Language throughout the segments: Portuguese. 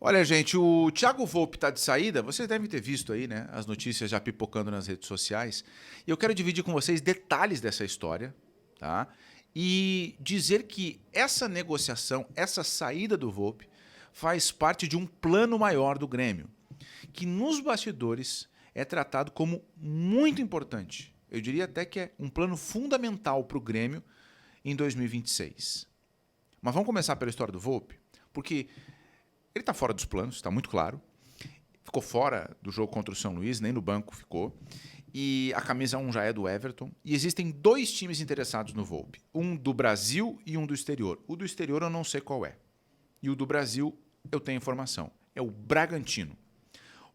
Olha, gente, o Thiago Volpe está de saída. Vocês devem ter visto aí, né? As notícias já pipocando nas redes sociais. E eu quero dividir com vocês detalhes dessa história, tá? E dizer que essa negociação, essa saída do Volpe, faz parte de um plano maior do Grêmio, que nos bastidores é tratado como muito importante. Eu diria até que é um plano fundamental para o Grêmio em 2026. Mas vamos começar pela história do Volpe, porque ele está fora dos planos, está muito claro. Ficou fora do jogo contra o São Luís, nem no banco ficou. E a camisa 1 já é do Everton. E existem dois times interessados no Volpe. Um do Brasil e um do exterior. O do exterior eu não sei qual é. E o do Brasil eu tenho informação. É o Bragantino.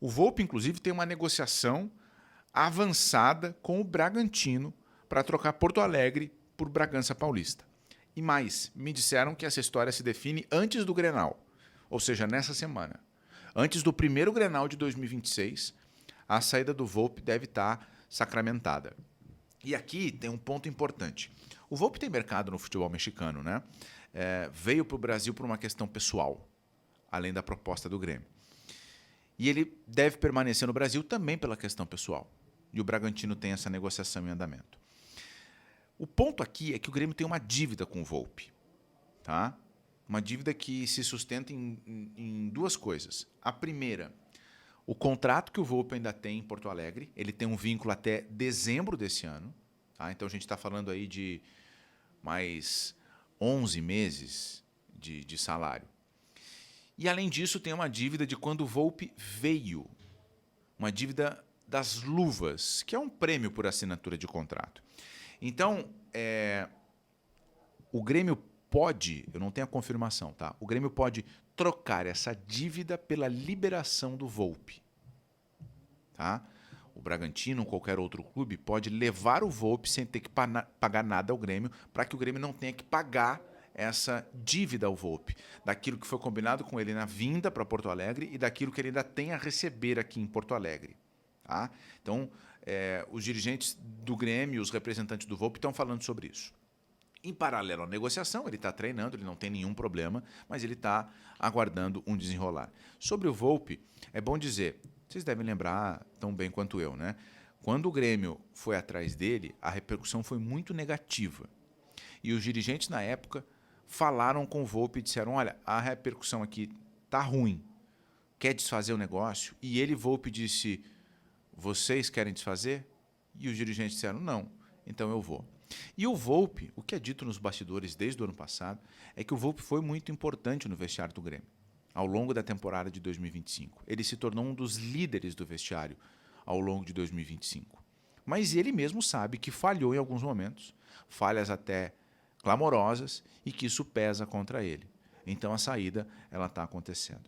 O Volpe, inclusive, tem uma negociação avançada com o Bragantino para trocar Porto Alegre por Bragança Paulista. E mais, me disseram que essa história se define antes do Grenal. Ou seja, nessa semana. Antes do primeiro Grenal de 2026, a saída do Volpe deve estar sacramentada. E aqui tem um ponto importante. O Volpe tem mercado no futebol mexicano, né? Veio para o Brasil por uma questão pessoal, além da proposta do Grêmio. E ele deve permanecer no Brasil também pela questão pessoal. E o Bragantino tem essa negociação em andamento. O ponto aqui é que o Grêmio tem uma dívida com o Volpe, tá? Uma dívida que se sustenta em duas coisas. A primeira, o contrato que o Volpe ainda tem em Porto Alegre, ele tem um vínculo até dezembro desse ano. Tá? Então a gente está falando aí de mais 11 meses de salário. E além disso, tem uma dívida de quando o Volpe veio. Uma dívida das luvas, que é um prêmio por assinatura de contrato. Então, o Grêmio pode, eu não tenho a confirmação, tá? O Grêmio pode trocar essa dívida pela liberação do Volpe, tá? O Bragantino ou qualquer outro clube pode levar o Volpe sem ter que pagar nada ao Grêmio, para que o Grêmio não tenha que pagar essa dívida ao Volpe, daquilo que foi combinado com ele na vinda para Porto Alegre e daquilo que ele ainda tem a receber aqui em Porto Alegre. Tá? Então, os dirigentes do Grêmio, os representantes do Volpe estão falando sobre isso. Em paralelo à negociação, ele está treinando, ele não tem nenhum problema, mas ele está aguardando um desenrolar. Sobre o Volpe, é bom dizer, vocês devem lembrar tão bem quanto eu, né? Quando o Grêmio foi atrás dele, a repercussão foi muito negativa. E os dirigentes, na época, falaram com o Volpe e disseram, olha, a repercussão aqui tá ruim, quer desfazer o negócio? E ele, Volpe, disse, vocês querem desfazer? E os dirigentes disseram, não, então eu vou. E o Volpe, o que é dito nos bastidores desde o ano passado, é que o Volpe foi muito importante no vestiário do Grêmio, ao longo da temporada de 2025. Ele se tornou um dos líderes do vestiário ao longo de 2025. Mas ele mesmo sabe que falhou em alguns momentos, falhas até clamorosas, e que isso pesa contra ele. Então a saída ela está acontecendo.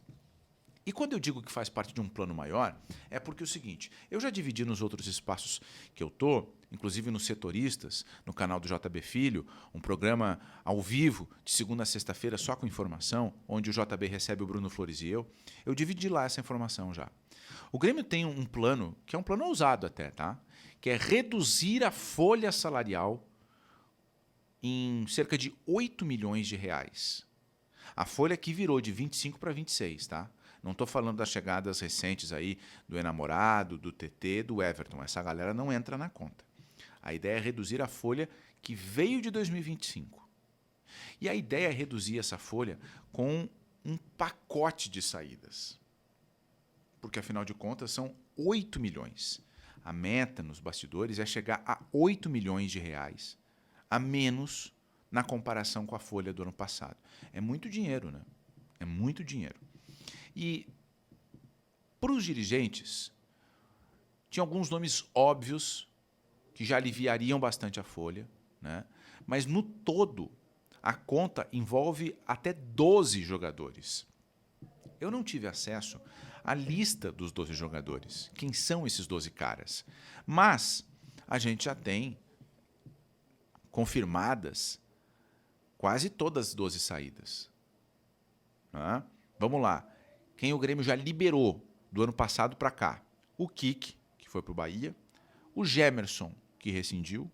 E quando eu digo que faz parte de um plano maior, é porque é o seguinte, eu já dividi nos outros espaços que eu tô, inclusive nos Setoristas, no canal do JB Filho, um programa ao vivo, de segunda a sexta-feira, só com informação, onde o JB recebe o Bruno Flores e eu dividi lá essa informação já. O Grêmio tem um plano, que é um plano ousado até, tá? Que é reduzir a folha salarial em cerca de 8 milhões de reais. A folha que virou de 25 para 26, tá? Não estou falando das chegadas recentes aí do Enamorado, do TT, do Everton. Essa galera não entra na conta. A ideia é reduzir a folha que veio de 2025. E a ideia é reduzir essa folha com um pacote de saídas. Porque, afinal de contas, são 8 milhões. A meta nos bastidores é chegar a 8 milhões de reais a menos na comparação com a folha do ano passado. É muito dinheiro, né? É muito dinheiro. E para os dirigentes, tinha alguns nomes óbvios que já aliviariam bastante a folha, né? Mas no todo, a conta envolve até 12 jogadores. Eu não tive acesso à lista dos 12 jogadores. Quem são esses 12 caras? Mas a gente já tem confirmadas quase todas as 12 saídas. Né? Vamos lá. Quem o Grêmio já liberou do ano passado para cá? O Kik, que foi para o Bahia. O Gemerson, que rescindiu.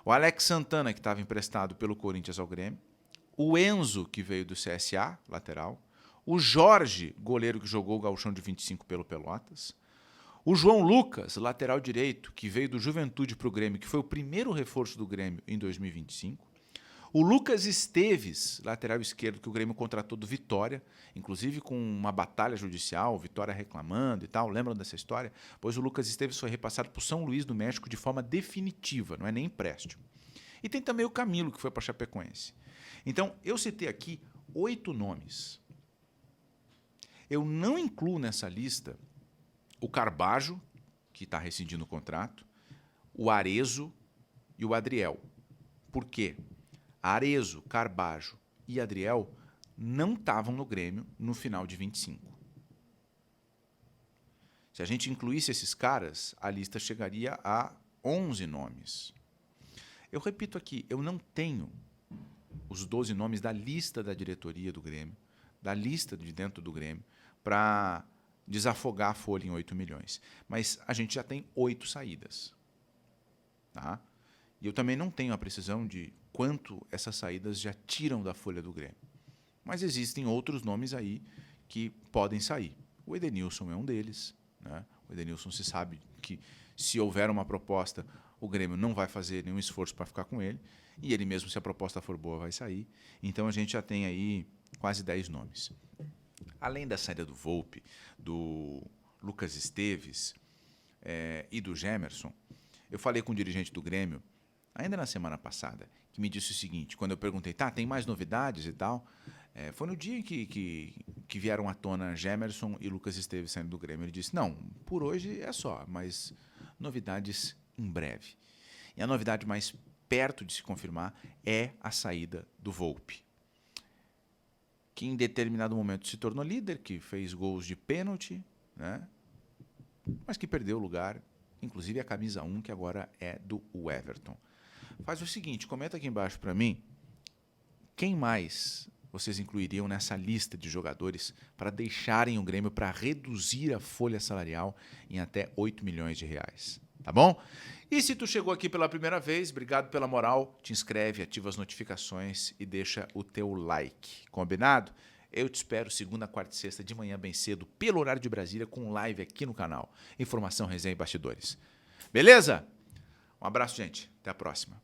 O Alex Santana, que estava emprestado pelo Corinthians ao Grêmio. O Enzo, que veio do CSA, lateral. O Jorge, goleiro que jogou o Gauchão de 25 pelo Pelotas. O João Lucas, lateral direito, que veio do Juventude para o Grêmio, que foi o primeiro reforço do Grêmio em 2025. O Lucas Esteves, lateral esquerdo, que o Grêmio contratou do Vitória, inclusive com uma batalha judicial, Vitória reclamando e tal. Lembram dessa história? Pois o Lucas Esteves foi repassado para o São Luís do México de forma definitiva, não é nem empréstimo. E tem também o Camilo, que foi para a Chapecoense. Então, eu citei aqui 8 nomes. Eu não incluo nessa lista o Carbajo, que está rescindindo o contrato, o Arezo e o Adriel. Por quê? Arezo, Carbajo e Adriel não estavam no Grêmio no final de 25. Se a gente incluísse esses caras, a lista chegaria a 11 nomes. Eu repito aqui, eu não tenho os 12 nomes da lista da diretoria do Grêmio, da lista de dentro do Grêmio, para desafogar a folha em 8 milhões. Mas a gente já tem 8 saídas. Tá? E eu também não tenho a precisão de quanto essas saídas já tiram da folha do Grêmio. Mas existem outros nomes aí que podem sair. O Edenilson é um deles. Né? O Edenilson se sabe que, se houver uma proposta, o Grêmio não vai fazer nenhum esforço para ficar com ele. E ele mesmo, se a proposta for boa, vai sair. Então a gente já tem aí quase 10 nomes. Além da saída do Volpi, do Lucas Esteves e do Gemerson, eu falei com um dirigente do Grêmio, ainda na semana passada, que me disse o seguinte, quando eu perguntei, tem mais novidades e tal? Foi no dia que vieram à tona Gemerson e Lucas Esteves saindo do Grêmio. Ele disse, não, por hoje é só, mas novidades em breve. E a novidade mais perto de se confirmar é a saída do Volpi, que em determinado momento se tornou líder, que fez gols de pênalti, né? Mas que perdeu o lugar, inclusive a camisa 1, que agora é do Everton. Faz o seguinte, comenta aqui embaixo para mim, quem mais vocês incluiriam nessa lista de jogadores para deixarem o Grêmio, para reduzir a folha salarial em até 8 milhões de reais. Tá bom? E se tu chegou aqui pela primeira vez, obrigado pela moral, te inscreve, ativa as notificações e deixa o teu like. Combinado? Eu te espero segunda, quarta e sexta de manhã bem cedo, pelo horário de Brasília, com live aqui no canal. Informação, resenha e bastidores. Beleza? Um abraço, gente. Até a próxima.